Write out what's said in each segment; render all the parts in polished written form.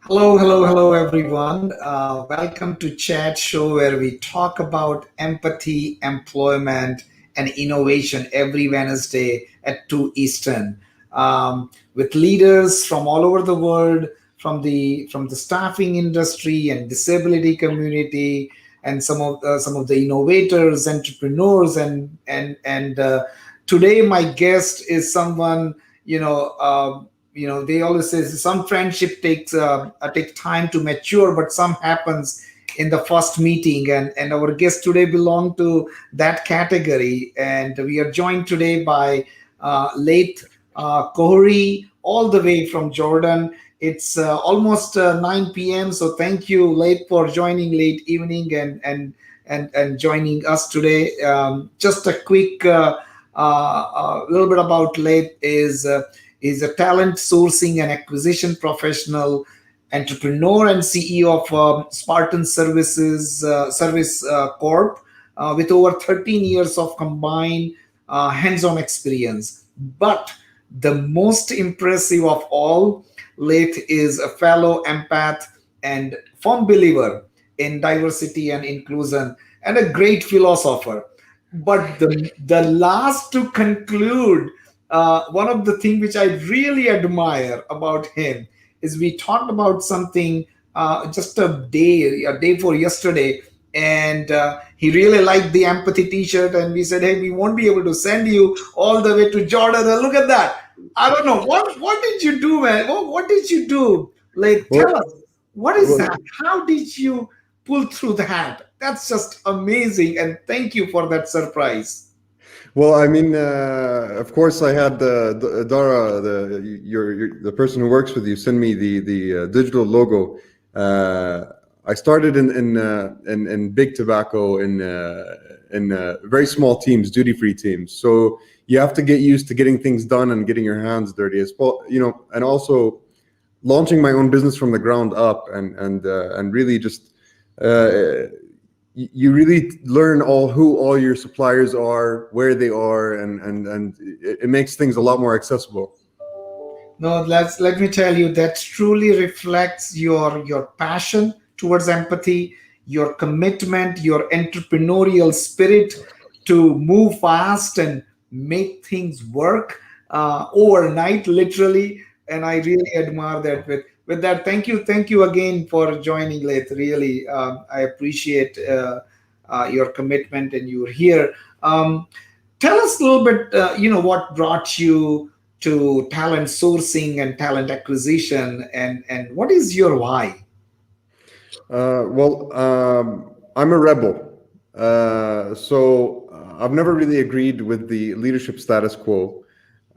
Hello, everyone. Welcome to Chat Show where we talk about empathy, employment, and innovation every Wednesday at 2 Eastern, with leaders from all over the world, from the staffing industry and disability community, and some of the innovators, entrepreneurs, and today my guest is someone you know. They always say some friendship takes time to mature, but some happens in the first meeting, and our guest today belong to that category, and we are joined today by Laith Khoury, all the way from Jordan. It's almost 9 p.m. So thank you, Laith, for joining late evening and joining us today. Just a quick little bit about Laith is a talent sourcing and acquisition professional, entrepreneur, and CEO of Spartan Services Service Corp, with over 13 years of combined hands-on experience. But the most impressive of all, Laith is a fellow empath and firm believer in diversity and inclusion, and a great philosopher. But the last to conclude, one of the things which I really admire about him is we talked about something just a day for yesterday, and he really liked the empathy T-shirt, and we said, "Hey, we won't be able to send you all the way to Jordan." And look at that! I don't know what did you do, man. What did you do? Like, tell Well, us what is well, that? How did you pull through that? That's just amazing, and thank you for that surprise. of course, I had the Dara, the person who works with you, send me the digital logo. I started in big tobacco in very small teams, duty free teams. So you have to get used to getting things done and getting your hands dirty as well. And also launching my own business from the ground up and really just. You really learn who all your suppliers are, where they are, and it makes things a lot more accessible. No, let me tell you, that truly reflects your passion towards empathy, your commitment, your entrepreneurial spirit to move fast and make things work overnight, literally. And I really admire that. With that, thank you again for joining, Laith. Really, I appreciate your commitment, and you're here. Tell us a little bit, what brought you to talent sourcing and talent acquisition, and what is your why? I'm a rebel, so I've never really agreed with the leadership status quo.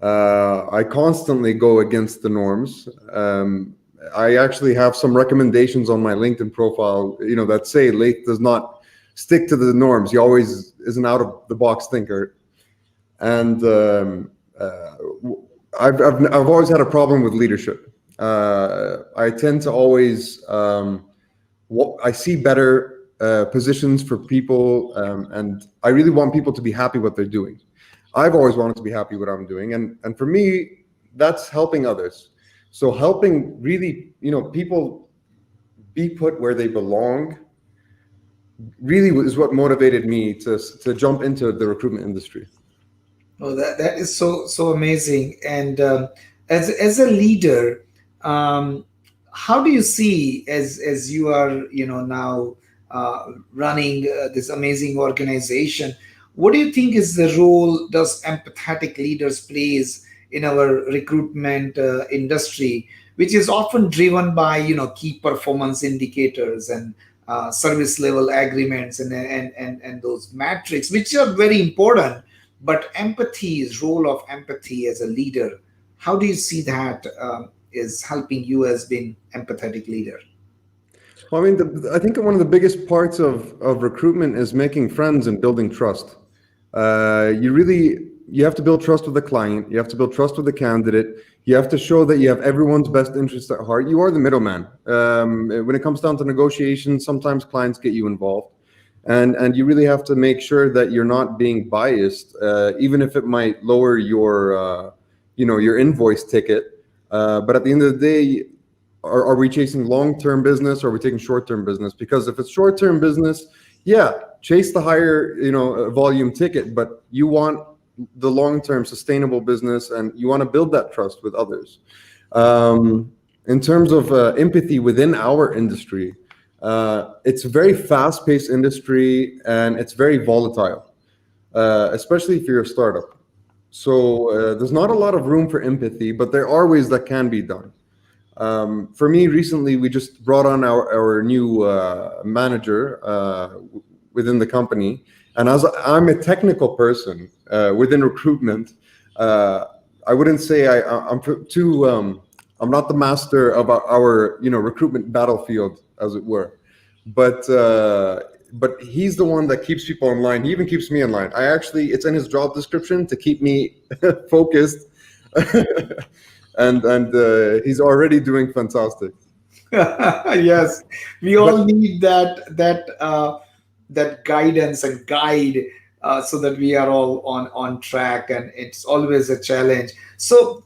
I constantly go against the norms. I actually have some recommendations on my LinkedIn profile, that say Laith does not stick to the norms. He always is an out of the box thinker, and I've always had a problem with leadership. I tend to always I see better positions for people, and I really want people to be happy what they're doing. I've always wanted to be happy what I'm doing, and for me, that's helping others. So helping really, people be put where they belong really is what motivated me to jump into the recruitment industry. Oh, that is so amazing. And as a leader, um, how do you see, as you are now running this amazing organization? What do you think is the role does empathetic leaders plays in our recruitment industry, which is often driven by key performance indicators and service level agreements and those metrics, which are very important. But empathy's role of empathy as a leader, how do you see that is helping you as being empathetic leader? Well, I mean, I think one of the biggest parts of recruitment is making friends and building trust. You have to build trust with the client. You have to build trust with the candidate. You have to show that you have everyone's best interest at heart. You are the middleman. When it comes down to negotiations, sometimes clients get you involved, and you really have to make sure that you're not being biased, even if it might lower your invoice ticket. But at the end of the day, are we chasing long-term business or are we taking short-term business? Because if it's short-term business, yeah, chase the higher, volume ticket, but you want the long-term sustainable business and you want to build that trust with others. In terms of empathy within our industry, it's a very fast-paced industry and it's very volatile, especially if you're a startup. So there's not a lot of room for empathy, but there are ways that can be done. For me, recently, we just brought on our new manager within the company. And as I'm a technical person within recruitment, I wouldn't say I'm too, I'm not the master of our recruitment battlefield, as it were. But he's the one that keeps people in line. He even keeps me in line. It's in his job description to keep me focused. and he's already doing fantastic. Yes, we all need that guidance and guide, so that we are all on track, and it's always a challenge. So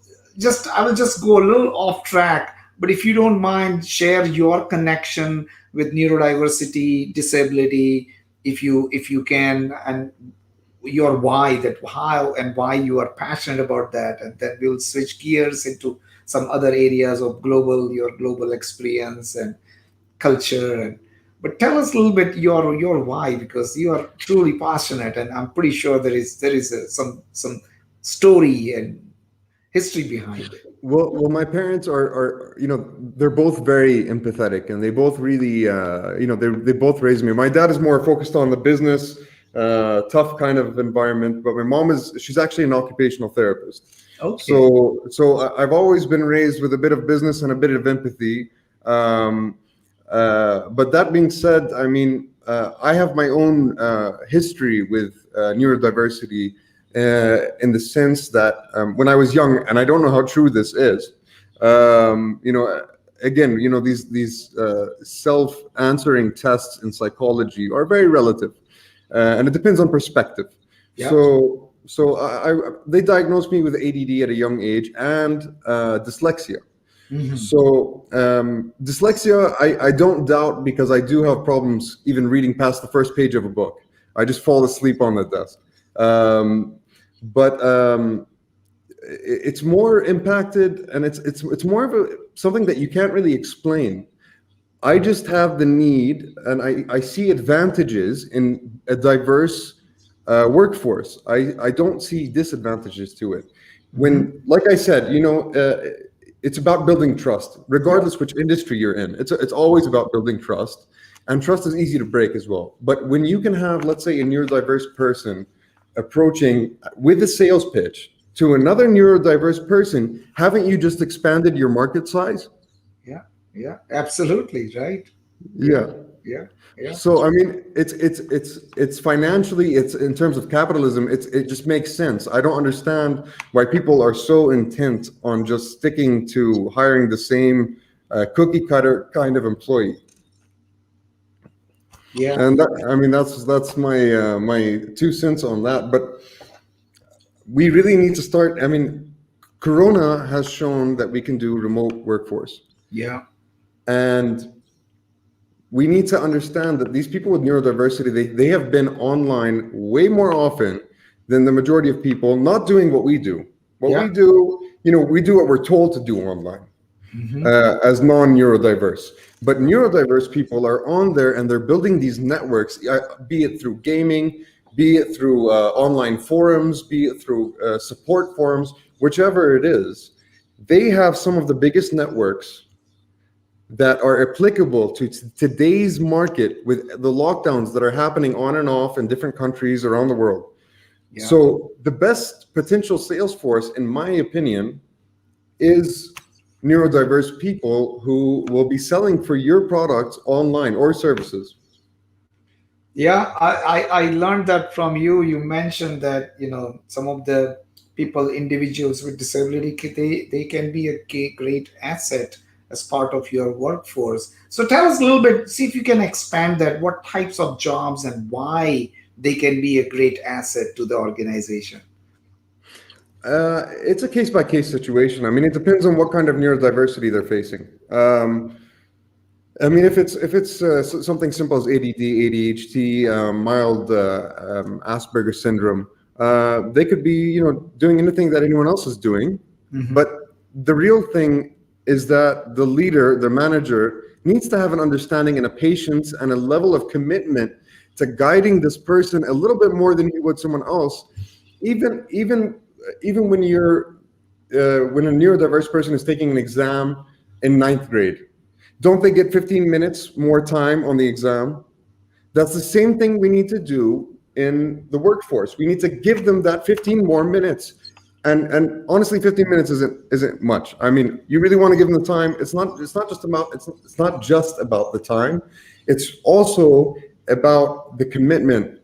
I will just go a little off track, but if you don't mind, share your connection with neurodiversity, disability, if you can, and your why, that how and why you are passionate about that, and then we'll switch gears into some other areas of your global experience and culture. And but tell us a little bit your why, because you are truly passionate, and I'm pretty sure some story and history behind it. Well, my parents are they're both very empathetic, and they both really they both raised me. My dad is more focused on the business, tough kind of environment, but my mom she's actually an occupational therapist. Okay. I've always been raised with a bit of business and a bit of empathy. But that being said, I mean, I have my own history with neurodiversity, in the sense that when I was young, and I don't know how true this is, again, these self-answering tests in psychology are very relative, and it depends on perspective. Yeah. So they diagnosed me with ADD at a young age and dyslexia. Mhm. So dyslexia, I don't doubt, because I do have problems even reading past the first page of a book. I just fall asleep on the desk. But it's more impacted, and it's more of something that you can't really explain. I just have the need, and I see advantages in a diverse workforce. I don't see disadvantages to it. When, like I said, it's about building trust, regardless which industry you're in. It's always about building trust, and trust is easy to break as well. But when you can have, let's say, a neurodiverse person approaching with a sales pitch to another neurodiverse person, haven't you just expanded your market size? Yeah, absolutely, right. Yeah. Yeah. So I mean, it's financially, it's in terms of capitalism, it just makes sense. I don't understand why people are so intent on just sticking to hiring the same cookie cutter kind of employee. Yeah. And that's my my 2 cents on that. But we really need to start. I mean, Corona has shown that we can do remote workforce, Yeah. and we need to understand that these people with neurodiversity, they have been online way more often than the majority of people not doing what we do. What Yeah. we do, we do what we're told to do online. As non-neurodiverse. But neurodiverse people are on there and they're building these networks, be it through gaming, be it through online forums, be it through support forums, whichever it is. They have some of the biggest networks that are applicable to today's market with the lockdowns that are happening on and off in different countries around the world. Yeah. So the best potential sales force, in my opinion, is neurodiverse people who will be selling for your products online or services. Yeah, I learned that from you. You mentioned that, some of the individuals with disability, they can be a great asset as part of your workforce. So tell us a little bit, see if you can expand that. What types of jobs and why they can be a great asset to the organization? It's a case-by-case situation. I mean, it depends on what kind of neurodiversity they're facing. I mean, if it's something simple as ADD, ADHD, mild Asperger syndrome, they could be, doing anything that anyone else is doing. But the real thing is that the leader, the manager, needs to have an understanding and a patience and a level of commitment to guiding this person a little bit more than he would someone else. Even when when a neurodiverse person is taking an exam in 9th grade, don't they get 15 minutes more time on the exam? That's the same thing we need to do in the workforce. We need to give them that 15 more minutes. And honestly, 15 minutes isn't much. I mean, you really want to give them the time. It's not just about the time. It's also about the commitment,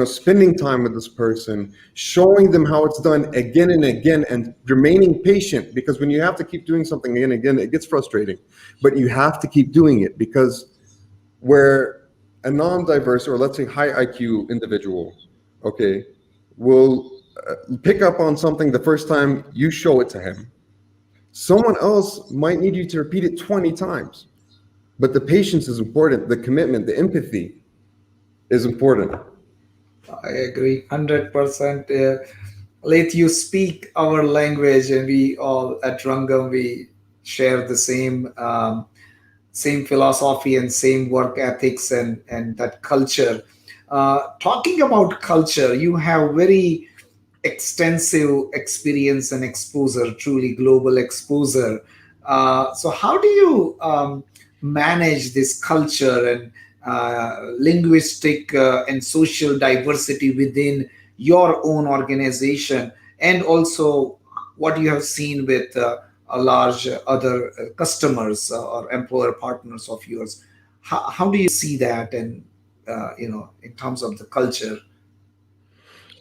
spending time with this person, showing them how it's done again and again, and remaining patient, because when you have to keep doing something again and again, it gets frustrating. But you have to keep doing it, because where a non-diverse, or let's say high IQ individual, okay, will pick up on something the first time you show it to him, someone else might need you to repeat it 20 times. But the patience is important, the commitment, the empathy is important. I agree 100%. Laith, you speak our language, and we all at Rangam, we share the same philosophy and same work ethics and that culture. Talking about culture, you have very extensive experience and exposure, truly global exposure. So how do you manage this culture and linguistic and social diversity within your own organization, and also what you have seen with a large other customers or employer partners of yours? How do you see that, and in terms of the culture?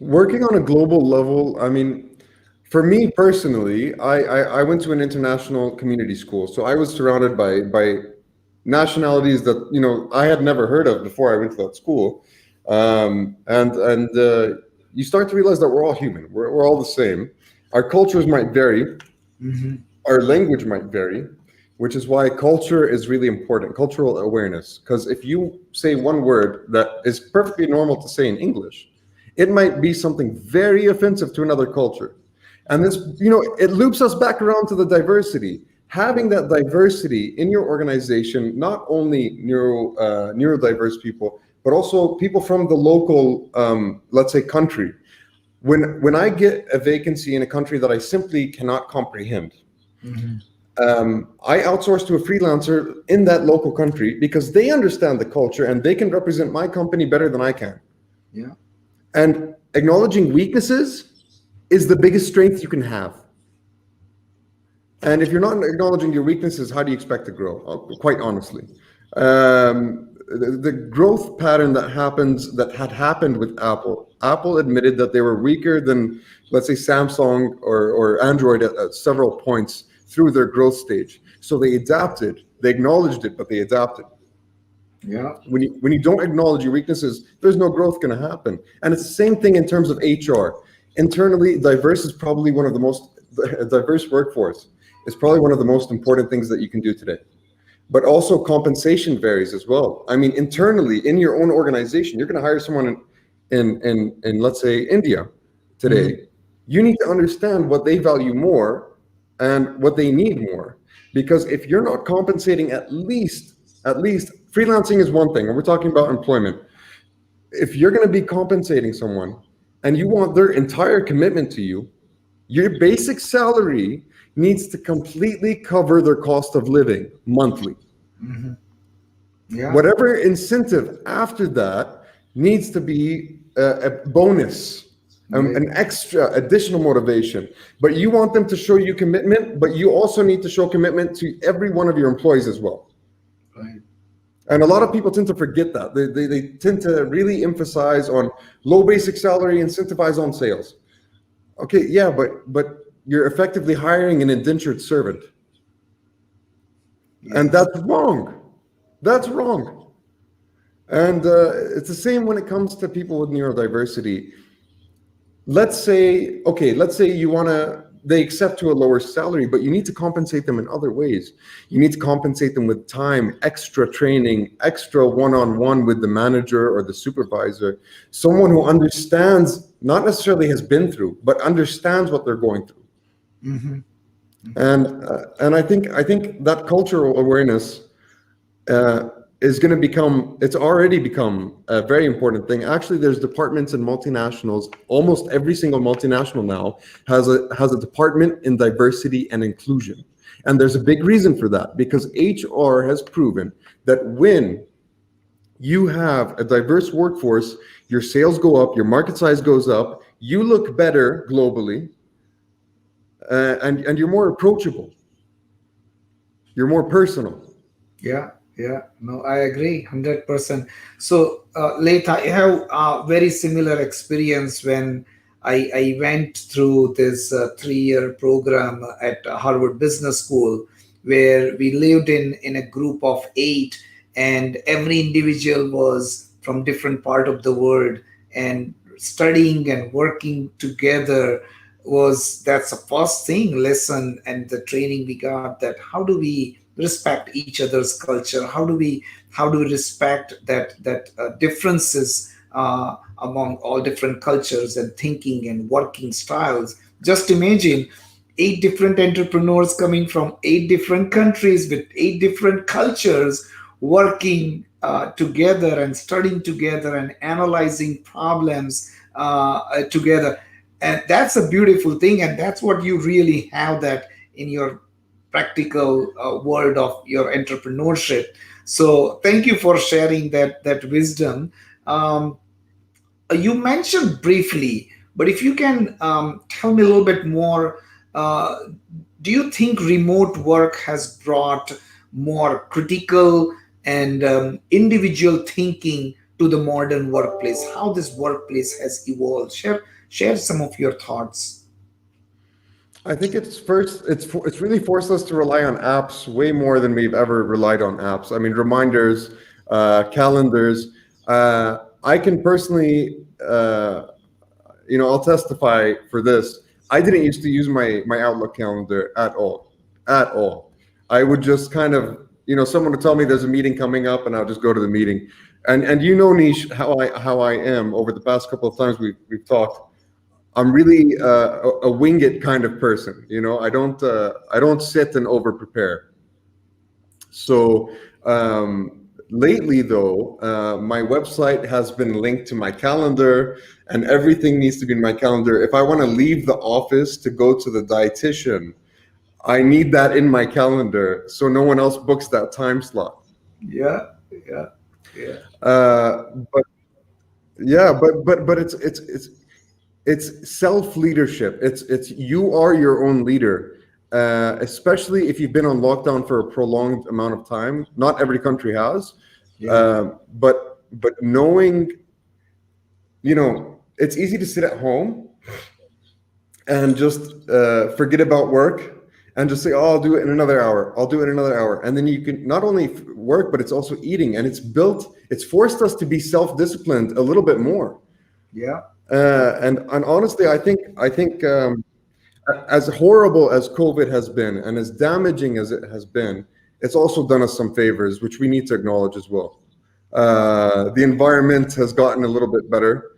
Working on a global level, I mean, for me personally, I went to an international community school, so I was surrounded by nationalities that I had never heard of before I went to that school, and you start to realize that we're all human. We're all the same. Our cultures might vary, our language might vary, which is why culture is really important. Cultural awareness, because if you say one word that is perfectly normal to say in English, it might be something very offensive to another culture. And this, it loops us back around to the diversity. Having that diversity in your organization, not only neurodiverse people, but also people from the local, let's say, country. When I get a vacancy in a country that I simply cannot comprehend, I outsource to a freelancer in that local country, because they understand the culture and they can represent my company better than I can. Yeah. And acknowledging weaknesses is the biggest strength you can have. And if you're not acknowledging your weaknesses, how do you expect to grow? Quite honestly, the growth pattern that had happened with Apple admitted that they were weaker than, let's say, Samsung or Android at several points through their growth stage. So they adapted. They acknowledged it, but they adapted. Yeah. When you don't acknowledge your weaknesses, there's no growth going to happen. And it's the same thing in terms of HR. Internally, diverse is probably one of the most diverse workforce. It's probably one of the most important things that you can do today. But also compensation varies as well. I mean, internally in your own organization, you're going to hire someone in let's say India today. You need to understand what they value more and what they need more. Because if you're not compensating at least freelancing is one thing, and we're talking about employment. If you're going to be compensating someone and you want their entire commitment to you, your basic salary needs to completely cover their cost of living monthly. Yeah. Whatever incentive after that needs to be a bonus, an extra additional motivation. But you want them to show you commitment, but you also need to show commitment to every one of your employees as well. Right. And a lot of people tend to forget that. They tend to really emphasize on low basic salary, incentivize on sales. Okay, yeah, but you're effectively hiring an indentured servant. Yes. And that's wrong. That's wrong. And it's the same when it comes to people with neurodiversity. let's say, okay, let's say you want to, they accept to a lower salary, but you need to compensate them in other ways. You need to compensate them with time, extra training, extra one-on-one with the manager or the supervisor, someone who understands, not necessarily has been through, but understands what they're going through. Mm-hmm. And I think that cultural awareness is going to become, it's already become a very important thing. Actually, there's departments in multinationals. Almost every single multinational now has a department in diversity and inclusion. And there's a big reason for that, because HR has proven that when you have a diverse workforce, your sales go up, your market size goes up, you look better globally, and you're more approachable, you're more personal. Yeah, yeah, no, I agree 100%. So, Laith, I have a very similar experience when I went through this 3 year program at Harvard Business School, where we lived in a group of 8, and every individual was from different part of the world, and studying and working together was, that's the first thing lesson and the training we got, that how do we respect each other's culture, how do we respect that differences among all different cultures and thinking and working styles. Just imagine 8 different entrepreneurs coming from 8 different countries with 8 different cultures, working together and studying together and analyzing problems together. And that's a beautiful thing, and that's what you really have that in your practical world of your entrepreneurship. So thank you for sharing that wisdom. um, you mentioned briefly, but if you can tell me a little bit more, uh, do you think remote work has brought more critical and individual thinking to the modern workplace? How this workplace has evolved? Share some of your thoughts. I think it's really forced us to rely on apps way more than we've ever relied on apps. I mean, reminders, calendars. I can personally, I'll testify for this. I didn't used to use my Outlook calendar at all. I would just kind of, someone would tell me there's a meeting coming up, and I'll just go to the meeting. And Nish, how I am over the past couple of times we've talked. I'm really a wing it kind of person. I don't sit and over prepare. So lately, though, my website has been linked to my calendar, and everything needs to be in my calendar. If I want to leave the office to go to the dietitian, I need that in my calendar so no one else books that time slot. Yeah, yeah, yeah. But yeah, but it's self leadership. It's you are your own leader, especially if you've been on lockdown for a prolonged amount of time. Not every country has, Yeah. but knowing, it's easy to sit at home and just forget about work and just say, "Oh, I'll do it in another hour. I'll do it in another hour," and then you can not only work, but it's also eating, and it's forced us to be self-disciplined a little bit more. Yeah. And honestly, I think as horrible as COVID has been and as damaging as it has been, it's also done us some favors, which we need to acknowledge as well. The environment has gotten a little bit better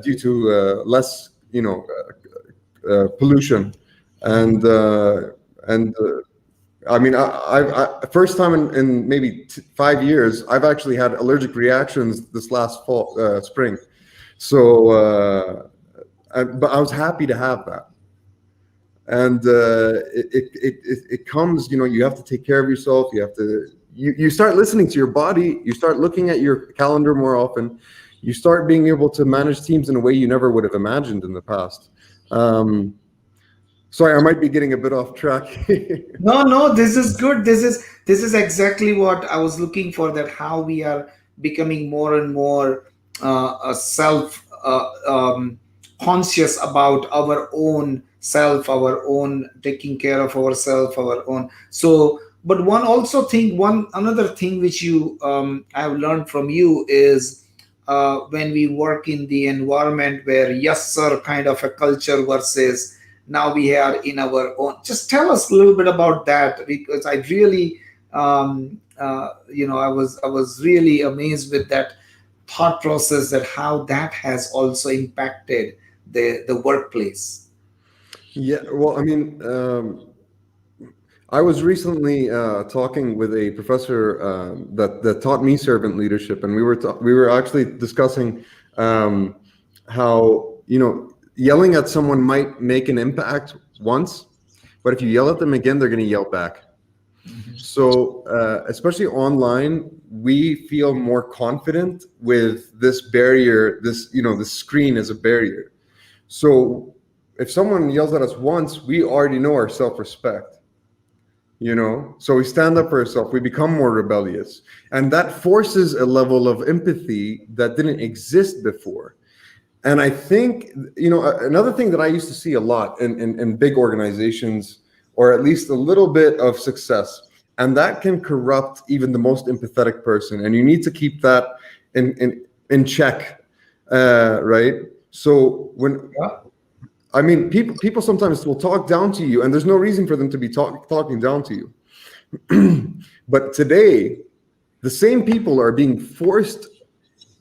due to less, pollution, and I mean, first time in maybe 5 years, I've actually had allergic reactions this last spring. So, but I was happy to have that. And it comes, you have to take care of yourself. You start listening to your body. You start looking at your calendar more often. You start being able to manage teams in a way you never would have imagined in the past. Sorry, I might be getting a bit off track. No, no, this is good. This is exactly what I was looking for. That how we are becoming more and more self conscious about our own self, our own taking care of ourselves, our own. So, but one also thing, one another thing which you I have learned from you is when we work in the environment where yes sir kind of a culture versus now we are in our own. Just tell us a little bit about that, because I really I was really amazed with that thought process, that how that has also impacted the workplace. Yeah, well, I mean, I was recently talking with a professor that taught me servant leadership, and we were actually discussing how, yelling at someone might make an impact once, but if you yell at them again, they're going to yell back. So, especially online, we feel more confident with this barrier. This screen is a barrier. So, if someone yells at us once, we already know our self-respect. So we stand up for ourselves, we become more rebellious, and that forces a level of empathy that didn't exist before. And I think, another thing that I used to see a lot in big organizations, or at least a little bit of success, and that can corrupt even the most empathetic person, and you need to keep that in check, right? So I mean, people sometimes will talk down to you, and there's no reason for them to be talking down to you. But today, the same people are being forced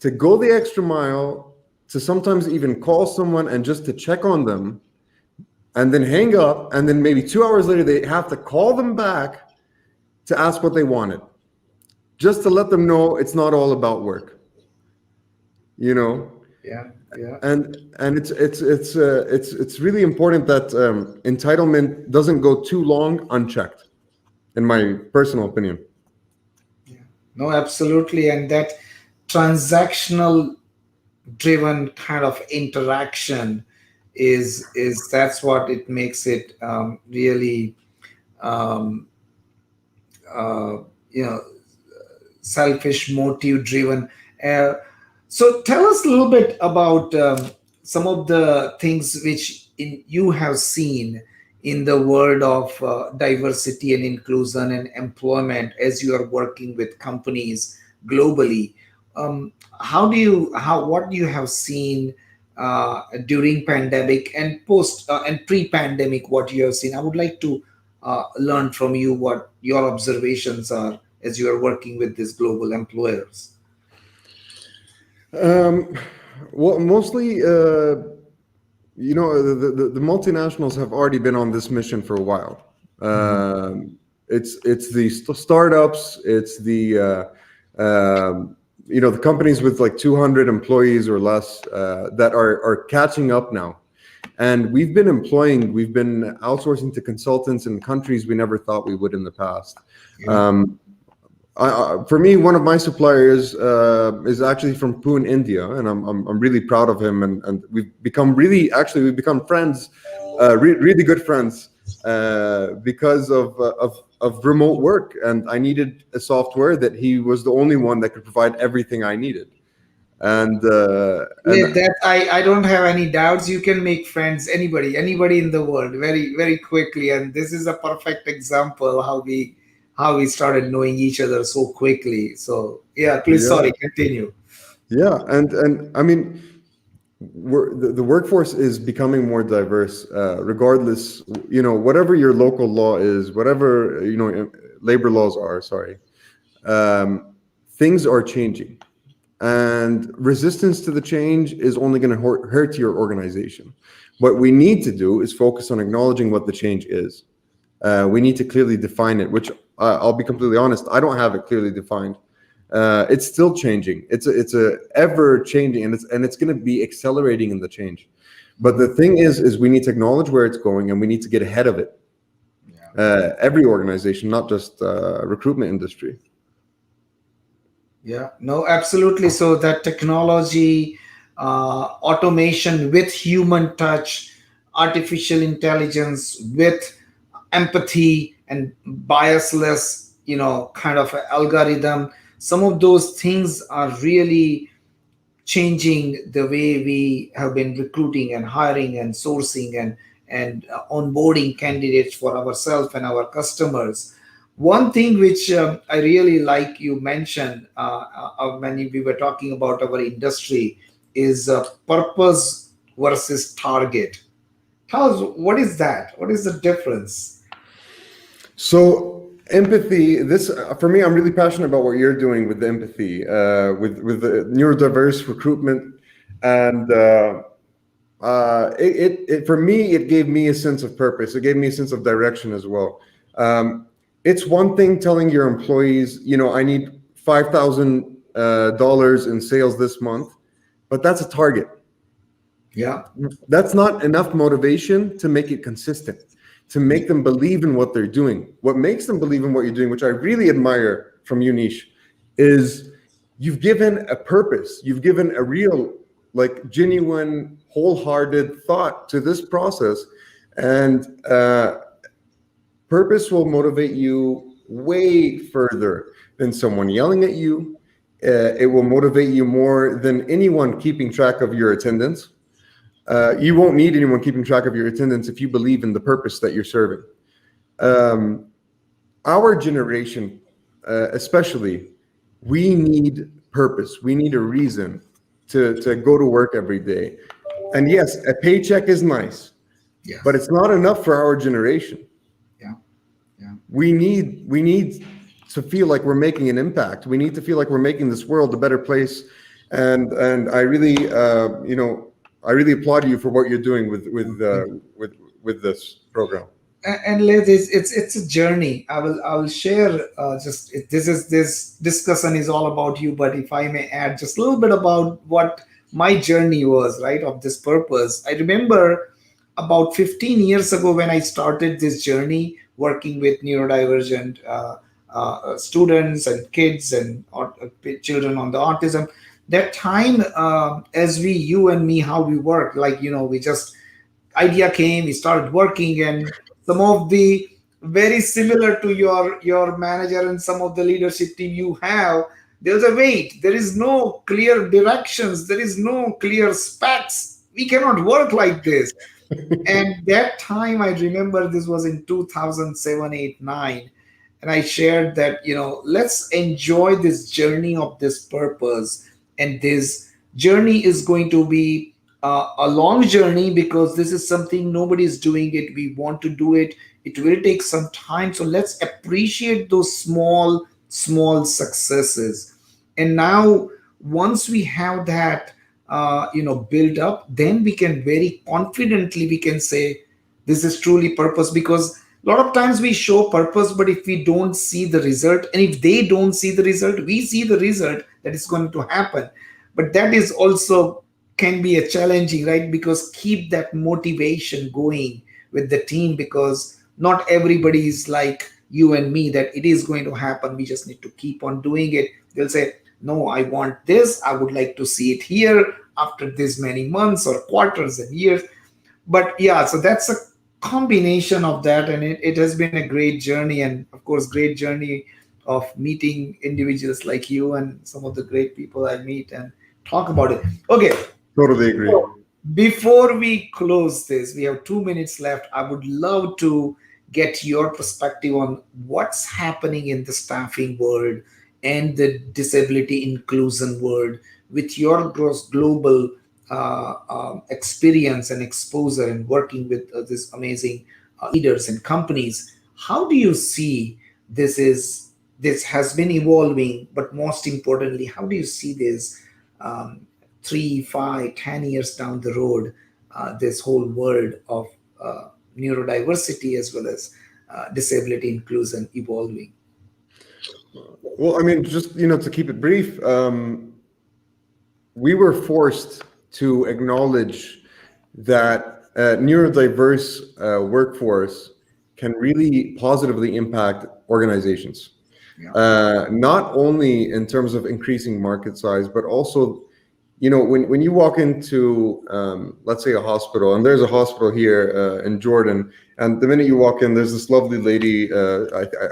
to go the extra mile, to sometimes even call someone and just to check on them, and then hang up, and then maybe 2 hours later, they have to call them back to ask what they wanted, just to let them know it's not all about work. Yeah, yeah. And it's really important that entitlement doesn't go too long unchecked, in my personal opinion. No, absolutely. And that transactional driven kind of interaction is that's what it makes it really um, uh, you know selfish motive driven. So tell us a little bit about some of the things which you have seen in the world of diversity and inclusion and employment as you are working with companies globally. What do you have seen during pandemic and post and pre-pandemic? What you have seen? I would like to learn from you what your observations are as you are working with these global employers. Um, well, mostly, the multinationals have already been on this mission for a while. It's the startups, it's the companies with like 200 employees or less that are catching up now. And we've been outsourcing to consultants in countries we never thought we would in the past. Yeah. For me, one of my suppliers is actually from Pune, India, and I'm really proud of him. And we've become friends, really good friends, because of remote work. And I needed a software that he was the only one that could provide everything I needed. And With that, I don't have any doubts. You can make friends, anybody in the world, very, very quickly. And this is a perfect example how we started knowing each other so quickly. So yeah, please, yeah, sorry, continue. yeah, and I mean, the workforce is becoming more diverse, regardless, whatever your local law is, whatever, labor laws are, sorry, things are changing, and resistance to the change is only going to hurt your organization. What we need to do is focus on acknowledging what the change is. We need to clearly define it, which I'll be completely honest, I don't have it clearly defined. It's still changing. It's a ever changing, and it's going to be accelerating in the change. But the thing is we need to acknowledge where it's going, and we need to get ahead of it. Every organization, not just recruitment industry. Yeah, no, absolutely. So that technology, automation with human touch, artificial intelligence with empathy and biasless, kind of a algorithm. Some of those things are really changing the way we have been recruiting and hiring and sourcing and onboarding candidates for ourselves and our customers. One thing which I really like you mentioned when we were talking about our industry is purpose versus target. Tell us, what is that? What is the difference? So empathy, this for me, I'm really passionate about what you're doing with the empathy, with the neurodiverse recruitment, and it for me, it gave me a sense of purpose. It gave me a sense of direction as well. It's one thing telling your employees, I need $5,000 in sales this month, but that's a target. Yeah. That's not enough motivation to make it consistent, to make them believe in what they're doing. What makes them believe in what you're doing, which I really admire from you, Nish, is you've given a purpose. You've given a real, like, genuine, wholehearted thought to this process. And purpose will motivate you way further than someone yelling at you. It will motivate you more than anyone keeping track of your attendance. You won't need anyone keeping track of your attendance if you believe in the purpose that you're serving. Our generation, especially, we need purpose. We need a reason to go to work every day. And yes, a paycheck is nice, but it's not enough for our generation. We need to feel like we're making an impact. We need to feel like we're making this world a better place. And I really, I really applaud you for what you're doing with this program. And Liz, it's a journey. I will share this discussion is all about you, but if I may add just a little bit about what my journey was, right, of this purpose. I remember about 15 years ago when I started this journey working with neurodivergent students and kids and children on the autism. That time, as you and me, how we work, like, we just, idea came, we started working, and some of the very similar to your manager and some of the leadership team you have, there's a wait, there is no clear directions, there is no clear specs, we cannot work like this. And that time, I remember this was in 2007, 8, 9, and I shared that, let's enjoy this journey of this purpose. And this journey is going to be a long journey because this is something nobody's doing it. We want to do it. It will take some time. So let's appreciate those small successes. And now, once we have that, build up, then we can very confidently, we can say, this is truly purpose. Because a lot of times we show purpose, but if we don't see the result, and if they don't see the result, we see the result that is going to happen. But that is also can be a challenging, right? Because keep that motivation going with the team, because not everybody is like you and me that it is going to happen. We just need to keep on doing it. They'll say, no, I want this. I would like to see it here after this many months or quarters and years. But yeah, so that's a combination of that, and it has been a great journey, and of course great journey of meeting individuals like you and some of the great people I meet and talk about it. Okay, totally agree. So before we close this, we have 2 minutes left. I would love to get your perspective on what's happening in the staffing world and the disability inclusion world with your global experience and exposure and working with this amazing leaders and companies. How do you see this has been evolving, but most importantly, how do you see this 3, 5, 10 years down the road, this whole world of neurodiversity as well as disability inclusion evolving? Well, I mean, just to keep it brief, we were forced to acknowledge that neurodiverse workforce can really positively impact organizations. Not only in terms of increasing market size, but also, when you walk into, let's say, a hospital, and there's a hospital here in Jordan, and the minute you walk in, there's this lovely lady,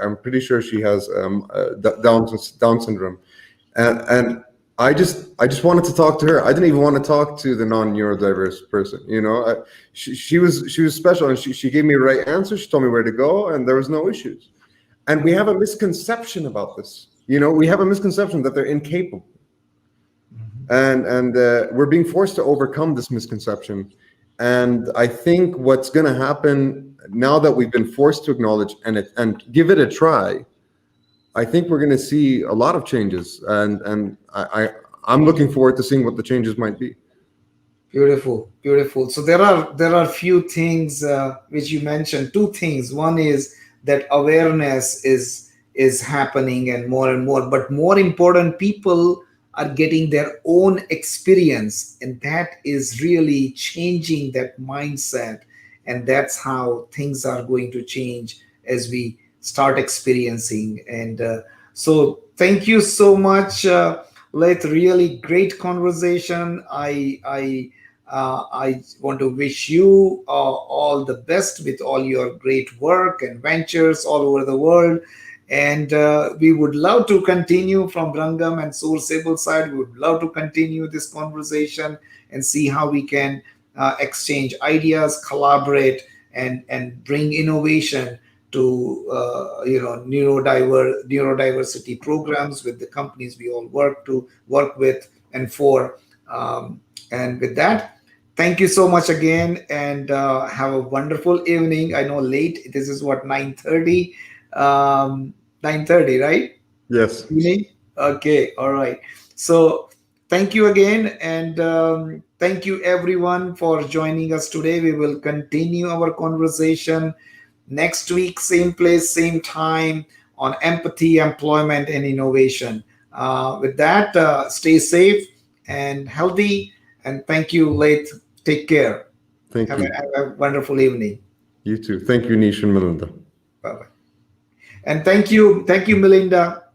I'm pretty sure she has Down syndrome, and I just wanted to talk to her. I didn't even want to talk to the non-neurodiverse person. She was special, and she gave me the right answer. She told me where to go, and there was no issues. And we have a misconception about this. We have a misconception that they're incapable. And we're being forced to overcome this misconception. And I think what's going to happen now that we've been forced to acknowledge and give it a try, I think we're going to see a lot of changes. And I'm looking forward to seeing what the changes might be. Beautiful, beautiful. So there are few things which you mentioned. Two things. One is that awareness is happening and more. But more important, people are getting their own experience, and that is really changing that mindset. And that's how things are going to change as we start experiencing. And so thank you so much, Laith. Really great conversation. I want to wish you all the best with all your great work and ventures all over the world. And we would love to continue from Rangam and Sourceable side. We would love to continue this conversation and see how we can exchange ideas, collaborate, and bring innovation to neurodiversity programs with the companies we all work with and for. And with that, thank you so much again, and have a wonderful evening. I know late. This is what, 9:30. 9:30, right? Yes. Evening? Okay. All right. So thank you again, and thank you everyone for joining us today. We will continue our conversation next week, same place, same time, on empathy, employment, and innovation. With that, stay safe and healthy. And thank you, Laith. Take care. Thank you. Have a wonderful evening. You too. Thank you, Nish and Melinda. Bye-bye. And thank you, Melinda.